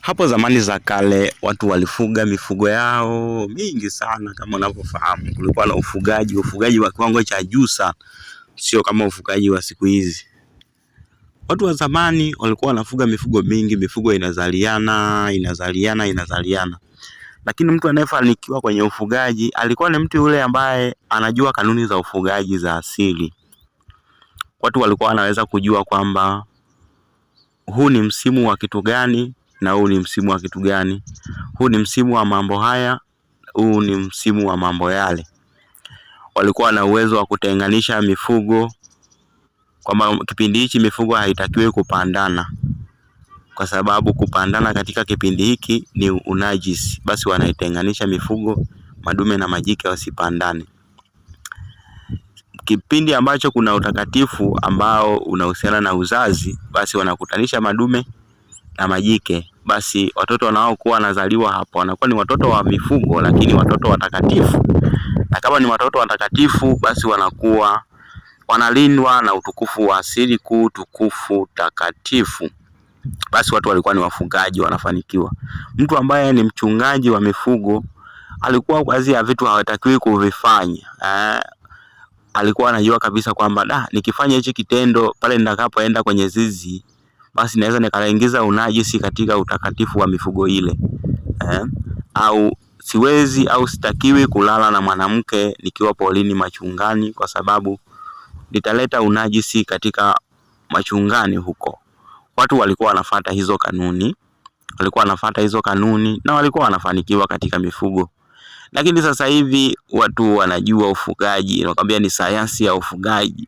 Hapo zamani za kale watu walifuga mifugo yao mingi sana. Kama unavyofahamu, kulikuwa na ufugaji wa kiwango cha juu sana, sio kama ufugaji wa siku hizi. Watu wa zamani walikuwa wanafuga mifugo mingi, mifugo inazaliana. Lakini mtu anayefanikiwa kwenye ufugaji alikuwa ni mtu yule ambaye anajua kanuni za ufugaji za asili. Watu walikuwa wanaweza kujua kwamba huu ni msimu wa kitu gani na huu ni msimu wa kitu gani. Huu ni msimu wa mambo haya, huu ni msimu wa mambo yale. Walikuwa na uwezo wa kutenganisha mifugo, kwamba kipindi hichi mifugo haitakiwi kupandana, kwa sababu kupandana katika kipindi hiki ni unajisi. Basi wanaitenganisha mifugo, madume na majike wasipandane. Kipindi ambacho kuna utakatifu ambao unahusiana na uzazi, basi wanakutanisha madume na majike. Basi watoto wanaokuwa wanazaliwa hapo wanakuwa ni watoto wa mifugo, lakini watoto watakatifu. Na kama ni watoto watakatifu, basi wanakuwa wanalindwa na utukufu wa asili kuu, tukufu takatifu. Basi watu walikuwa ni wafugaji, wanafanikiwa. Mtu ambaye ni mchungaji wa mifugo alikuwa baadhi ya vitu hawatakiwi kuvifanya. Alikuwa anajua kabisa kwamba nikifanya hichi kitendo pale nitakapoenda kwenye zizi, basi naweza nikaingiza unajisi katika utakatifu wa mifugo ile. Au siwezi au sitakiwi kulala na mwanamke nikiwa polini machungani, kwa sababu nitaleta unajisi katika machungani huko. Watu walikuwa wanafuata hizo kanuni, na walikuwa wanafanikiwa katika mifugo. Lakini sasa hivi watu wanajua ufugaji, nakwambia ni sayansi ya ufugaji.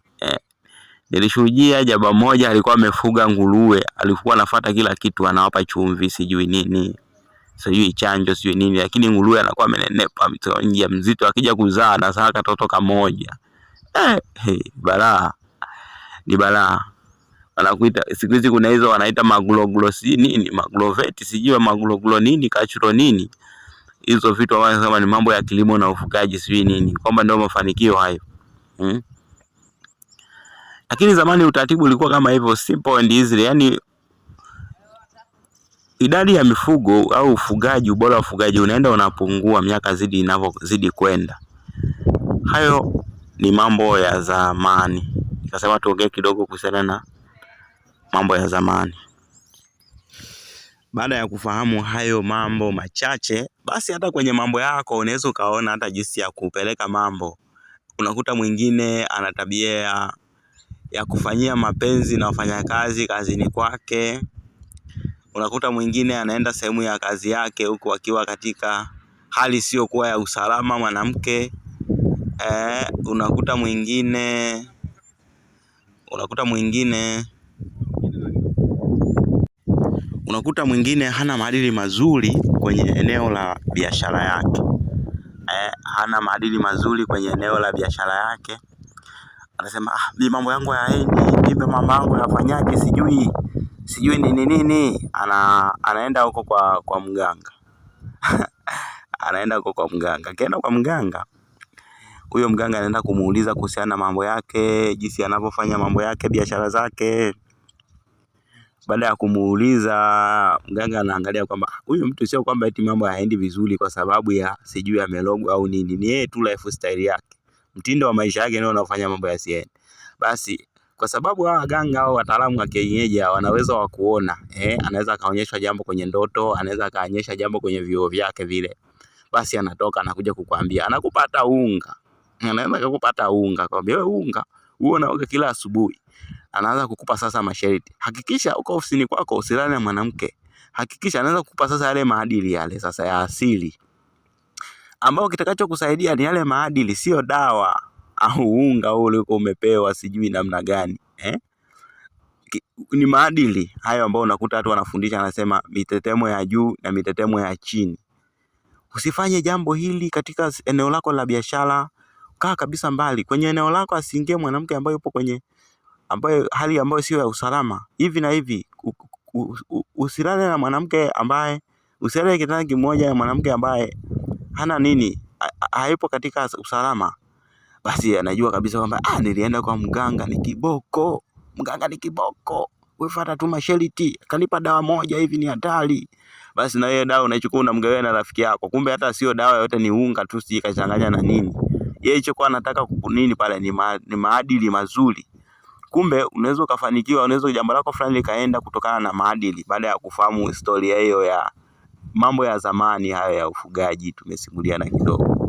Nilishuhudia jamaa mmoja alikuwa amefuga nguruwe, alikuwa anafuata kila kitu, anawapa chumvi, sijui nini, sijui chanjo, sijui nini, lakini nguruwe anakuwa amenenepa, mzito, akija kuzaa anazaa katoto kamoja. Balaa. Ni balaa. Wanakuita siku hizi kuna hizo wanaita maglogulo nini, magloveti, sijui maglogulo nini, kachuro nini. Hizo vitu kama ni mambo ya kilimo na ufugaji, sijui nini, kwamba ndio mafanikio hayo. Lakini zamani utaratibu ulikuwa kama hivyo, simple and easy. Yani idadi ya mifugo au ufugaji, ubora wa ufugaji unaenda unapungua miaka inavyozidi kwenda. Hayo ni mambo ya zamani. Nikasema tuongee kidogo kuhusiana na mambo ya zamani. Baada ya kufahamu hayo mambo machache, basi hata kwenye mambo yako unaweza ukaona hata jinsi ya kupeleka mambo. Unakuta mwingine ana tabia ya kufanyia mapenzi na wafanyakazi kazini kwake. Unakuta mwingine anaenda sehemu ya kazi yake huku akiwa katika hali sio kuwa ya usalama mwanamke. Unakuta mwingine hana maadili mazuri kwenye eneo la biashara yake. Anasema mimi mambo yangu hayaendi, mimi mambo yangu yafanyaje, sijui nini. Anaenda huko kwa mganga. Akienda kwa mganga, huyo mganga anaenda kumuuliza kuhusiana na mambo yake, jinsi anavyofanya mambo yake, biashara zake. Baada ya kumuuliza, mganga anaangalia kwamba huyu mtu sio kwamba eti mambo hayaendi vizuri kwa sababu ya sijui amelogwa au nini. Ni yeye tu lifestyle yake, mtindo wa maisha yake ndio unafanya mambo yasiende. Basi kwa sababu hawa waganga au wataalamu wa kienyeji wanaweza wa kuona, anaweza kaonyeshwa jambo kwenye ndoto, anaweza kaonyesha jambo kwenye vioo vyake vile. Basi anatoka anakuja kukuambia, anakupata unga. Anaweza kukupata unga, kwambia wewe unga huo unaoga kila asubuhi. Anaanza kukupa sasa masharti. Hakikisha uko ofisini kwako usilale na mwanamke. Hakikisha anaanza kukupa sasa yale maadili yale sasa ya asili, ambao kitakacho kusaidia ni yale maadili, sio dawa au unga ule uko umepewa sijui namna gani. Ni maadili hayo ambao unakuta watu wanafundisha, anasema mitetemo ya juu na mitetemo ya chini. Usifanye jambo hili katika eneo lako la biashara, kaa kabisa mbali. Kwenye eneo lako asiingie mwanamke ambaye yupo kwenye hali ambayo sio ya usalama. Hivi na hivi, usilale na mwanamke ambaye, usilale kitanda kimoja na mwanamke ambaye hana nini, haipo katika usalama. Basi anajua kabisa kwamba nilienda kwa mganga ni kiboko. Wewe fuata tu masharti, kanipa dawa moja hivi ni hatari. basi na hiyo dawa unaichukua unamgawia na rafiki yako, kumbe hata sio dawa yote, ni unga tu, sije kachanganya na nini. Yeye hicho anataka kukunini pale ni maadili mazuri. Kumbe unaweza ukafanikiwa, unaweza jambo lako fulani likaenda kutokana na maadili, baada ya kufahamu historia hiyo ya mambo ya zamani hayo ya ufugaji tumesimulia na kidogo.